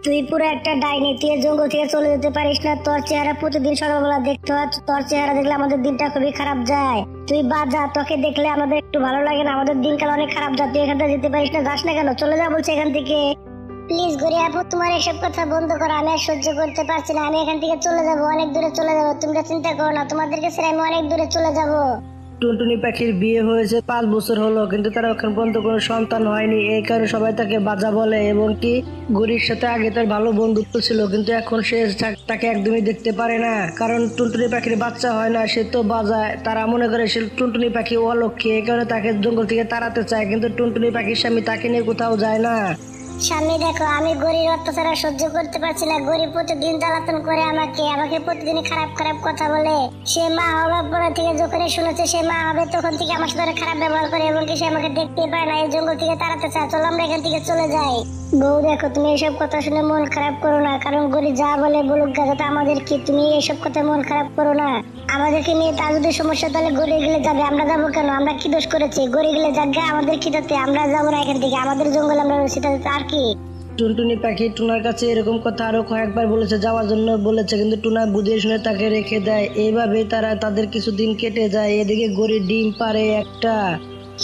তুই পুরো একটা ডাইনি, তুই জঙ্গল থেকে চলে যেতে পারিস না? তোর চেহারা প্রতিদিন সকালবেলা দেখতে হয়, তোর চেহারা দেখলে আমাদের দিনটা খুবই খারাপ যায়। তুই বাজা, তোকে দেখলে আমাদের একটু ভালো লাগে না, আমাদের দিনকাল অনেক খারাপ যায়। তুই এখান থেকে যেতে পারিস না, যাস না কেন? চলে যা বলছে এখান থেকে। প্লিজ গরি আপু, তোমার এসব কথা বন্ধ করো, আমি আর সহ্য করতে পারছি না। আমি এখান থেকে চলে যাবো, অনেক দূরে চলে যাবো। তোমরা চিন্তা করো না, তোমাদেরকে ছেড়ে আমি অনেক দূরে চলে যাবো। টুনটুনি পাখির বিয়ে হয়েছে 5 বছর হলো, কিন্তু তার এখন পর্যন্ত কোনো সন্তান হয়নি। এই কারণে সবাই তাকে বাজা বলে, এবং কি গরির সাথে আগে তার ভালো বন্ধুত্ব ছিল, কিন্তু এখন সে তাকে একদমই দেখতে পারে না, কারণ টুনটুনি পাখির বাচ্চা হয় না। সে তো বাজায়, তারা মনে করে সে টুনটুনি পাখি অলক্ষী, এই কারণে তাকে জঙ্গল থেকে তাড়াতে চায়, কিন্তু টুনটুনি পাখির স্বামী তাকে নিয়ে কোথাও যায় না। সামনে দেখো, আমি গরির অত্যাচার আর সহ্য করতে পারছি না। গরি প্রতিদিন জ্বালাতন করে আমাকে প্রতিদিন খারাপ খারাপ কথা বলে। সে মা হওয়ার পর থেকে যখন শুনেছে সে মা হবে, তখন থেকে আমার সাথে খারাপ ব্যবহার করে, এবং কি সে আমাকে দেখতে পায় না। এই জঙ্গল থেকে তাড়াতে চায়। চলো আমরা এখান থেকে চলে যাই। বউ দেখো, তুমি এসব কথা শুনে মন খারাপ করো না, কারণ গরি যা বলে বলুক, গাছাতে আমাদের কি, তুমি এসব কথা মন খারাপ করো না। আমাদেরকে নিয়ে তার যদি সমস্যা, তাহলে গড়ে গেলে যাবে, আমরা যাবো কেন? আমরা কি দোষ করেছি? গড়ে গেলে যাবে, আমাদের কি তাতে? আমরা যাবো না এখান থেকে, আমাদের জঙ্গল আমরা রয়েছি, তাতে আর কি। টুনটুনি পাখি টুনার কাছে এরকম কথা আরো কয়েকবার বলেছে, যাওয়ার জন্য বলেছে, কিন্তু টুনা বুঝিয়ে শুনে তাকে রেখে দেয়। এইভাবেই তাদের কিছুদিন কেটে যায়। এদিকে গরির ডিম পারে একটা।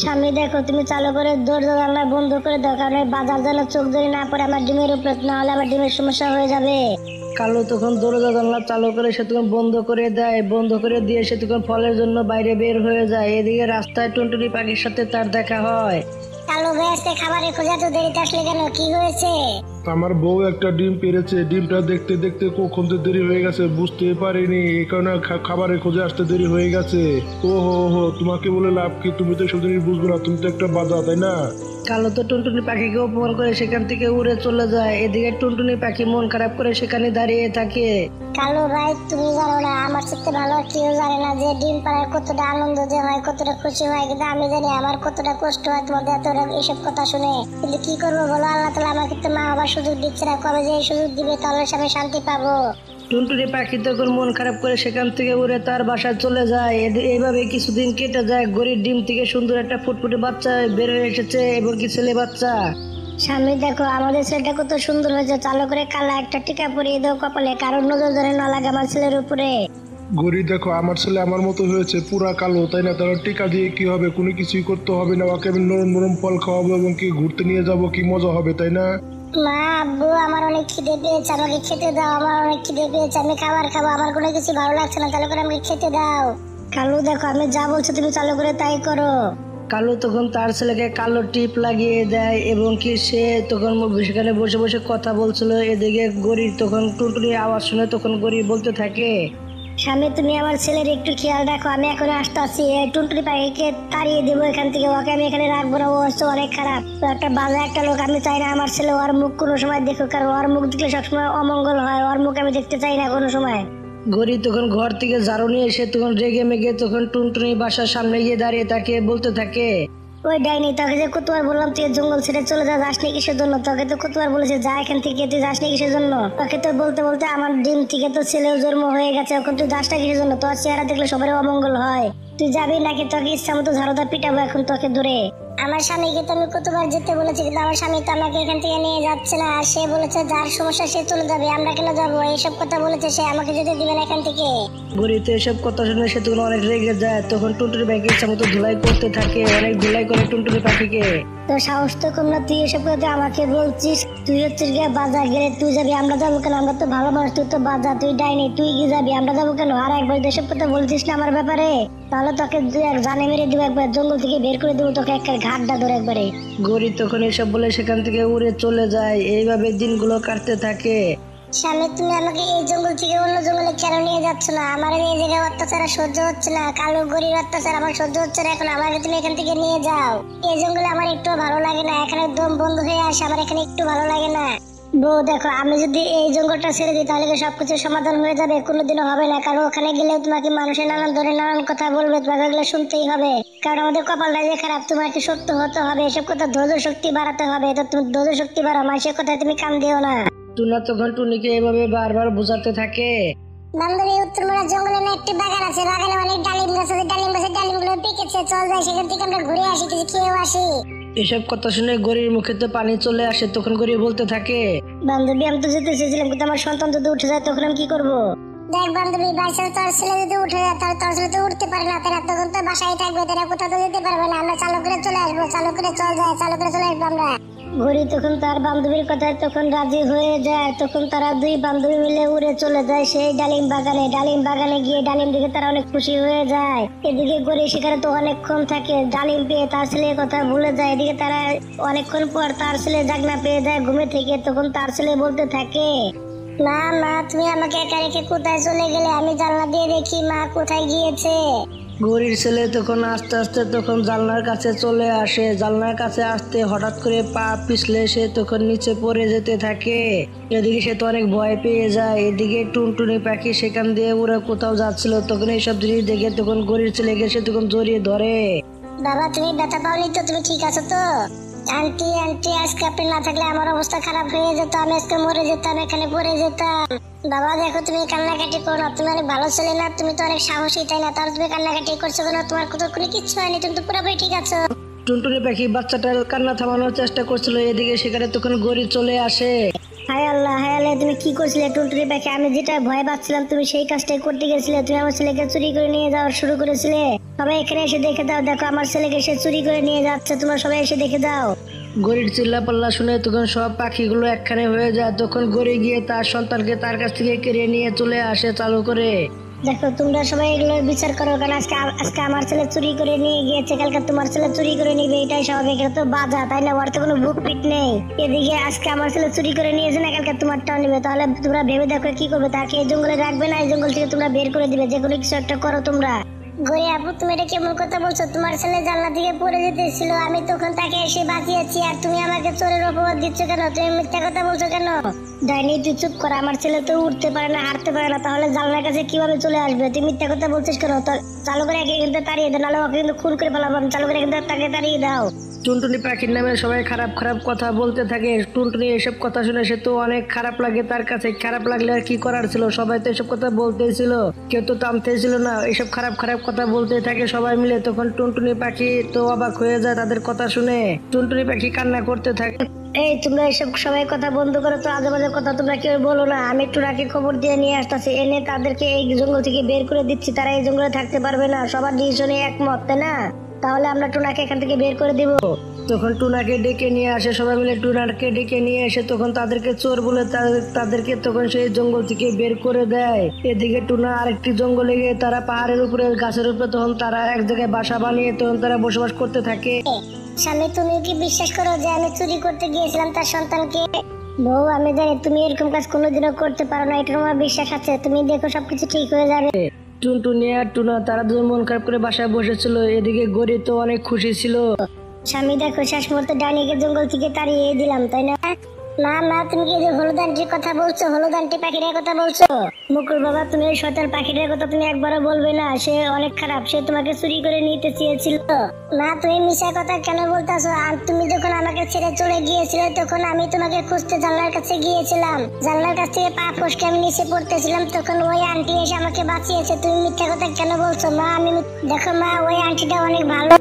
স্বামী দেখো, তুমি চালু করে দরজা জানলা বন্ধ করে দাও, কারণ বাজার যেন চোখ ধরে না পড়ে আমার ডিমের উপরে, না হলে আমার ডিমের সমস্যা হয়ে যাবে। কালো তখন দরজা জানলা চালু করে সে তখন বন্ধ করে দেয়। বন্ধ করে দিয়ে সে তখন ফলের জন্য বাইরে বের হয়ে যায়। এদিকে রাস্তায় টুনটুনি পাখির সাথে তার দেখা হয়। কালো ভাই, আজকে খাবারের খোঁজা তো দেরিতে আসলে কেন? কি হয়েছে? আমার বউ একটা ডিম পেরেছে, ডিমটা দেখতে দেখতে কখন তো দেরি হয়ে গেছে বুঝতে পারিনি, এই কারণে খাবারের খোঁজে আসতে দেরি হয়ে গেছে। ও হো, তোমাকে বলে লাভ কি? তুমি তো সব জিনিস বুঝবে না, তুমি তো একটা বাজা, তাই না? কালো তো টুনটুনি পাখিকে অপমান করে সেখান থেকে উড়ে চলে যায়। এদিকে টুনটুনি পাখি মন খারাপ করে সেখানে দাঁড়িয়ে থাকে। কালো ভাই, তুমি জানো না, আমার সাথে ভালো আর কেউ জানে না যে ডিম পাড়ার কতটা আনন্দ যে হয়, কতটা খুশি হয়, কিন্তু আমি জানি আমার কতটা কষ্ট হয় তোমাদের এত এইসব কথা শুনে। কিন্তু কি করবো বলো, আল্লাহ তাআলা আমাকে তো মা হবার সুযোগ দিচ্ছে না। কবে যে এই সুযোগ দিবে, তাহলে আমি শান্তি পাবো। টুনটুনি পাখি তখন মন খারাপ করে সেখান থেকে উড়ে তার বাসায় চলে যায়। এইভাবে কিছুদিন কেটে যায়। গরির ডিম থেকে সুন্দর একটা ফুটফুটে বাচ্চা বের হয়ে এসেছে, এবং কি ছেলে বাচ্চা। স্বামী দেখো, আমাদের ছেলেটা কত সুন্দর হয়েছে। চালু করে কালা একটা টিকা পরিয়ে দাও কপালে, কারণ নজর ধরে না লাগে আমার ছেলের উপরে। গরি দেখো, আমার ছেলে আমার মতো হয়েছে, পুরা কালো, তাই না? তাহলে টিকা দিয়ে কি হবে? কোনো কিছুই করতে হবে না, ওকে আমি নরম নরম ফল খাওয়াবো, এবং কি ঘুরতে নিয়ে যাব, কি মজা হবে, তাই না? মা, আব্বু, আমার অনেক খিদে পেয়েছে, আমাকে খেতে দাও। আমার অনেক খিদে পেয়েছে, আমি খাবার খাবো, আমার কোনো কিছু ভালো লাগছে না, চালু করে আমাকে খেতে দাও। কালু দেখো, আমি যা বলছি তুমি চালু করে তাই করো। কালো তখন তার ছেলেকে কালো টিপ লাগিয়ে দেয়, এবং কি সে তখন সেখানে বসে বসে কথা বলছিল। এদিকে গরির তখন টুনটুনির আওয়াজ শুনে তখন গরি বলতে থাকে, স্বামী তুমি আমার ছেলের একটু খেয়াল রাখো, আমি এখন আসতেছি। টুনটুনি পাখিকে তাড়িয়ে দেবো এখান থেকে, ওকে আমি এখানে রাখবো না, ও হচ্ছে অনেক খারাপ, একটা বাজে একটা লোক। আমি চাই না আমার ছেলে ওর মুখ কোনো সময় দেখুক, কারণ ওর মুখ দেখলে সবসময় অমঙ্গল হয়, ওর মুখ আমি দেখতে চাই না কোনো সময়। গরি তখন ঘর থেকে ঝাড়ু নিয়ে এসে তখন রেগে মেগে তখন টুনটুনি বাসার সামনে গিয়ে দাঁড়িয়ে তাকে বলতে থাকে, ওই ডাইনি, তোকে যে কতবার বললাম তুই জঙ্গল ছেড়ে চলে যা, যাসনি কিসের জন্য? তোকে তো কতবার বলেছে যা এখান থেকে, তুই যাসনি কিসের জন্য? তোকে তো বলতে বলতে আমার ডিম থেকে তো ছেলেও জন্ম হয়ে গেছে, এখন তুই যাসটা কিসের জন্য? তোর চেহারা দেখলে সবারই অমঙ্গল হয়। তুই যাবি নাকি তোকে ইচ্ছা মতো ঝাড়ুদা পিটাবো এখন তোকে ধরে? আমার স্বামীকে তো আমি কতবার যেতে বলেছি, কিন্তু আমার স্বামী তো আমাকে এখান থেকে নিয়ে যাচ্ছে না। আর সে বলেছে যার সমস্যা সে চলে যাবে, আমরা কেন যাবো? এইসব কথা বলেছে সে, আমাকে যেতে দিবে না এখান থেকে। গরি তো এসব কথা শুনে সে তখন অনেক রেগে যায়। তখন টুনটুনি পাখি ইচ্ছা মতো ধুলাই করতে থাকে, অনেক ধুলাই করে টুনটুনি পাখিকে। তো সাহস তো কম না, তুই এসব কথা আমাকে বলছিস? তুই হচ্ছিস গিয়ে বাজার গেলে তুই যাবি, আমরা যাবো কেন? আমরা তো ভালো মানুষ, তুই তো বাজার, তুই ডাইনি, তুই কি যাবি, আমরা যাবো কেন? আর একবার এসব কথা বলছিস না আমার ব্যাপারে, তাহলে তোকে জানে মেরে দিব, একবার জঙ্গল থেকে বের করে দেবো, তোকে একটা ঘাটটা ধরে একবারে। গরি তখন এসব বলে সেখান থেকে উড়ে চলে যায়। এইভাবে দিনগুলো কাটতে থাকে। স্বামী তুমি আমাকে এই জঙ্গল থেকে অন্য জঙ্গলে কেন নিয়ে যাচ্ছ না? আমার এই জায়গায় অত্যাচার সহ্য হচ্ছে না, কালো গরির অত্যাচার আমার সহ্য হচ্ছে না, এখন আমাকে তুমি এখান থেকে নিয়ে যাও। এই জঙ্গলে আমার একটু ভালো লাগে না, এখানে দম বন্ধ হয়ে আসে, আমার এখানে একটু ভালো লাগে না। বউ দেখো, আমি যদি এই জঙ্গলটা ছেড়ে দিই তাহলে সবকিছু সমাধান হয়ে যাবে? কোনোদিনও হবে না, কারণ ওখানে গেলেও তোমাকে মানুষের নানান ধরনের নানান কথা বলবে, তোমাকে এগুলো শুনতেই হবে, কারণ আমাদের কপালটা যে খারাপ, তোমাকে সত্য হতে হবে, এসব কথা ধৈর্য শক্তি বাড়াতে হবে। তো তুমি ধৈর্য শক্তি বাড়াও, মানুষের কথায় তুমি কান দিও না। টুনা তখন টুনিকে এভাবে বারবার বোঝাতে থাকে। বান্ধবী, উত্তরমোড়া জঙ্গলে না একটি বাগান আছে, বাগানে অনেক ডালিম গাছ আছে, ডালিম গাছের ডালিমগুলো পেকেছে, চল যাই সেখান থেকে আমরা ঘুরে আসি, কিছু খেয়েও আসি। এসব কথা শুনে গরির মুখে তো পানি চলে আসে। তখন গরি বলতে থাকে, বান্ধবী আমি তো যেতে চেয়েছিলাম, কিন্তু আমার সন্তান যদি উঠে যায় তখন আমি কি করবো? দেখ বান্ধবী, বাইচান্স তোর ছেলে যদি উঠে যায় তাহলে তোর ছেলে তো উঠতে পারে না, তারা তখন তো বাসায় থাকবে, তারা কোথাও তো যেতে পারবে না। আমরা চালু করে চলে আসবো, চালু করে চল যায়, চালু করে চলে আসবো আমরা। ঘড়ি তখন তার বান্ধবীর কথায় তখন রাজি হয়ে যায়। তখন তারা দুই বান্ধবী মিলে উড়ে চলে যায় সেই ডালিম বাগানে। ডালিম বাগানে গিয়ে ডালিম দেখে তারা অনেক খুশি হয়ে যায়। এদিকে ঘড়ি সেখানে তো অনেকক্ষণ থাকে, ডালিম পেয়ে তার ছেলের কথা ভুলে যায়। এদিকে তারা অনেকক্ষণ পর তার ছেলে জাগনা পেয়ে যায় ঘুমে থেকে। তখন তার ছেলে বলতে থাকে, মা মা তুমি আমাকে একা রেখে কোথায় চলে গেলে? আমি জানলা দিয়ে দেখি মা কোথায় গিয়েছে। গরির ছেলে তখন আস্তে আস্তে তখন জানলার কাছে চলে আসে। জানলার কাছে আসতে হঠাৎ করে পা পিছলে সে তখন নিচে পড়ে যেতে থাকে। এদিকে সে তো অনেক ভয় পেয়ে যায়। এদিকে টুনটুনি পাখি সেখান দিয়ে ওরা কোথাও যাচ্ছিল। তখন এইসব জিনিস দেখে তখন গরির ছেলেকে সে তখন জড়িয়ে ধরে। বাবা তুমি ব্যথা পাওনি তো? তুমি ঠিক আছো তো? আন্টি আন্টি আজকে আপনি না থাকলে আমার অবস্থা খারাপ হয়ে যেত, আমি আজকে মরে যেতাম, এখানে পড়ে যেতাম। বাবা দেখো তুমি কান্নাকাটি করো না, তুমি অনেক ভালো ছেলে না, তুমি তো অনেক সাহসী তাই না? তাহলে তুমি কান্নাকাটি করছো কেন? তোমার কোথাও কোনো কিচ্ছু হয়নি, তুমি তো পুরোপুরি ঠিক আছো। টুনটুনি পাখি বাচ্চাটার কান্না থামানোর চেষ্টা করছিল। এদিকে সেখানে তখন গরি চলে আসে। হায় আল্লাহ, হায় আল্লাহ, তুমি কি করছিলে টুনটুনি পাখি? আমি যেটা ভয় পাচ্ছিলাম তুমি সেই কাজটাই করতে গেছিলে। তুমি আমার ছেলেকে চুরি করে নিয়ে যাওয়া শুরু করেছিলে। সবাই এখানে এসে দেখে দাও, দেখো আমার ছেলেকে সে চুরি করে নিয়ে যাচ্ছে, তোমরা সবাই এসে দেখে দাও। গরির চিল্লা পাল্লা শুনে তখন সব পাখিগুলো একখানে হয়ে যায়। তখন গড়ি গিয়ে তার সন্তানকে তার কাছ থেকে কেড়ে নিয়ে চলে আসে চালু করে। দেখো তোমরা সবাই এগুলোর বিচার করো, কারণ আজকে আমার ছেলে চুরি করে নিয়ে গিয়েছে, কালকে তোমার ছেলে চুরি করে নিবে, এটাই স্বাভাবিক। এটা তো বাজা তাই না? ওর তো কোনো বুক পিট নেই। এদিকে আজকে আমার ছেলে চুরি করে নিয়েছে না, কালকে তোমারটাও নিবে। তাহলে তোমরা ভেবে দেখো কি করবে। তাকে এই জঙ্গলে রাখবে না, এই জঙ্গল থেকে তোমরা বের করে দিবে। যে কোনো কিছু একটা করো তোমরা। গরি আপু তুমি এটা কেমন কথা বলছো? তোমার ছেলে জানলা থেকে পড়ে যেতেছিল, আমি তখন তাকে এসে বাঁচিয়েছি, আর তুমি আমাকে চোরের অপবাদ দিচ্ছ কেন? তুমি মিথ্যা কথা বলছো কেন? ডাইনি তুই চুপ কর, আমার ছেলে তো উঠতে পারে না, হাঁটতে পারে না, তাহলে জানলার কাছে কিভাবে চলে আসবে? তুই মিথ্যা কথা বলছিস কেন? তো চালু করে একে কিন্তু তাড়িয়ে দাও, নাহলে ওকে কিন্তু খুন করে ফেলাবো। চালু করে কিন্তু তাকে তাড়িয়ে দাও। টুনটুনি পাখির নামে সবাই খারাপ খারাপ কথা বলতে থাকে। টুনটুনি এসব কথা শুনে সে তো অনেক খারাপ লাগে তার কাছে। খারাপ লাগলে আর কি করার ছিল? সবাই তো এসব কথা বলতেই ছিল, কেউ তো থামতেই ছিল না। এসব খারাপ খারাপ কথা বলতে থাকে সবাই মিলে। তখন টুনটুনি পাখি তো অবাক হয়ে যায় তাদের কথা শুনে। টুনটুনি পাখি কান্না করতে থাকে। এই তোমরা এসব সবাই কথা বন্ধ করো তো, আজে বাজে কথা তোমরা কেউ বলো না। আমি টুনাকে খবর দিয়ে নিয়ে আসতেছি, এনে তাদেরকে এই জঙ্গল থেকে বের করে দিচ্ছি। তারা এই জঙ্গলে থাকতে পারবে না, সবার ডিসিশনে একমত তাই না? তাহলে আমরা টুনাকে এখান থেকে বের করে দিব। তখন টুনাকে ডেকে নিয়ে আসে সবাই মিলে। টুনাকে ডেকে নিয়ে এসে তখন তাদেরকে চোর বলে তাদেরকে তখন সেই জঙ্গল থেকে বের করে দেয়। এদিকে টুনা আরেকটি জঙ্গলে গিয়ে তারা পাহাড়ের উপরে গাছের উপরে তখন তারা এক জায়গায় বাসা বানিয়ে তখন তারা বসবাস করতে থাকে। স্বামী তুমি কি বিশ্বাস করো যে আমি চুরি করতে গিয়েছিলাম তার সন্তানকে? বউ আমি জানি তুমি এরকম কাজ কোনোদিনও করতে পারো না, এটা আমার বিশ্বাস আছে। তুমি দেখো সবকিছু ঠিক হয়ে যাবে। টুনটুনি আর টুনা তারা দুজন মন খারাপ করে বাসায় বসেছিল। এদিকে গরি তো অনেক খুশি ছিল। স্বামী দেখো শেষ মুহূর্তে ডাইনিকে জঙ্গল থেকে তাড়িয়ে দিলাম তাই না? না না, তুমি কি যে হলুদ আন্টির কথা বলছো? হলুদ আন্টি পাখিটার কথা বলছো? মুকুল বাবা তুমি ওই শয়তান পাখিটার কথা তুমি একবারও বলবে না, সে অনেক খারাপ, সে তোমাকে চুরি করে নিতে চেয়েছিল। না তুমি মিশা কথা কেন বলতেছো? আর তুমি যখন আমাকে ছেড়ে চলে গিয়েছিলে তখন আমি তোমাকে খুঁজতে জানলার কাছে গিয়েছিলাম। জানলার কাছ থেকে পা ফসকে আমি নিচে পড়তেছিলাম, তখন ওই আন্টি এসে আমাকে বাঁচিয়েছে। তুমি মিথ্যা কথা কেন বলছো? মা আমি দেখো মা, ওই আন্টিটা অনেক ভালো।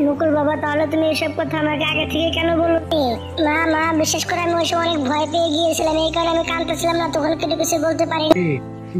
মুকুল বাবা তাহলে তুমি এসব কথা আমাকে আগে থেকে কেন বলনি? না মা বিশেষ করে আমি ওইসব অনেক ভয় পেয়ে গিয়েছিলাম, এই কারণে আমি কাঁদতেছিলাম না, তখন কেটে কিছু বলতে পারিনি।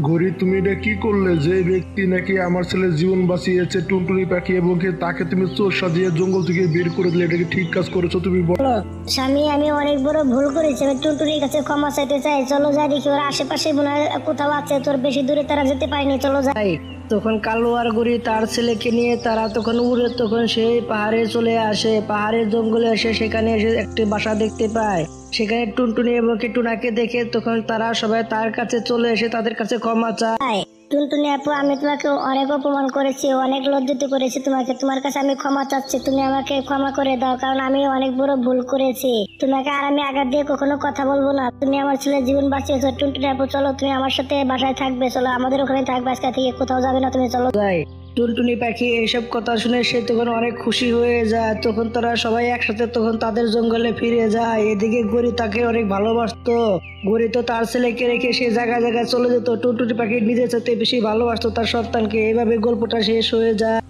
ঘড়ি তুমি এটা কি করলে? যে ব্যক্তি নাকি আমার ছেলের জীবন বাঁচিয়েছে টুনটুনি পাখি, এবং তাকে তুমি চোর সাজিয়ে জঙ্গল থেকে বের করে দিলে, এটা কি ঠিক কাজ করেছো তুমি? বলো স্বামী আমি অনেক বড় ভুল করেছি, আমি টুনটুনির কাছে ক্ষমা চাইতে চাই। চলো যাই দেখি ওর আশেপাশে মনে হয় কোথাও আছে, তোর বেশি দূরে তারা যেতে পারেনি, চলো যাই। তখন কালো আর গরি তার ছেলেকে নিয়ে তারা তখন উড়ে তখন সেই পাহাড়ে চলে আসে। পাহাড়ের জঙ্গলে এসে সেখানে এসে একটি বাসা দেখতে পায়। সেখানে টুনটুনি এবং টুনাকে দেখে তখন তারা সবাই তার কাছে চলে এসে তাদের কাছে ক্ষমা চায়। টুনটুনি আপু আমি তোমাকে অনেক অপমান করেছি, অনেক লজ্জিত করেছি তোমাকে, তোমার কাছে আমি ক্ষমা চাচ্ছি, তুমি আমাকে ক্ষমা করে দাও, কারণ আমি অনেক বড় ভুল করেছি। তোমাকে আর আমি আঘাত দিয়ে কখনো কথা বলবো না। তুমি আমার ছেলের জীবন বাঁচিয়েছো। টুনটুনি আপু চলো তুমি আমার সাথে বাসায় থাকবে, চলো আমাদের ওখানে থাকবে, আজকে থেকে কোথাও যাবে না তুমি, চলো যাই। টুনটুনি পাখি এইসব কথা শুনে সে তখন অনেক খুশি হয়ে যায়। তখন তারা সবাই একসাথে তখন তাদের জঙ্গলে ফিরে যায়। এদিকে গরি তাকে অনেক ভালোবাসতো। গরি তো তার ছেলেকে রেখে সে জায়গায় জায়গায় চলে যেত। টুনটুনি পাখি নিজের সাথে বেশি ভালোবাসতো তার সন্তানকে। এইভাবে গল্পটা শেষ হয়ে যায়।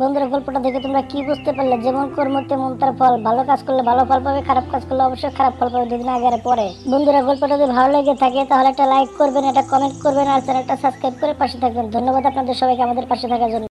বন্ধুরা গল্পটা দেখে তোমরা কি বুঝতে পারলে? যেমন কর্ম তেমন তার ফল। ভালো কাজ করলে ভালো ফল পাবে, খারাপ কাজ করলে অবশ্যই খারাপ ফল পাবে, দুদিন আগে আর পরে। বন্ধুরা গল্পটা যদি ভালো লেগে থাকে তাহলে একটা লাইক করবেন, একটা কমেন্ট করবেন আর চ্যানেলটা সাবস্ক্রাইব করে পাশে থাকবেন। ধন্যবাদ আপনাদের সবাইকে আমাদের পাশে থাকার জন্য।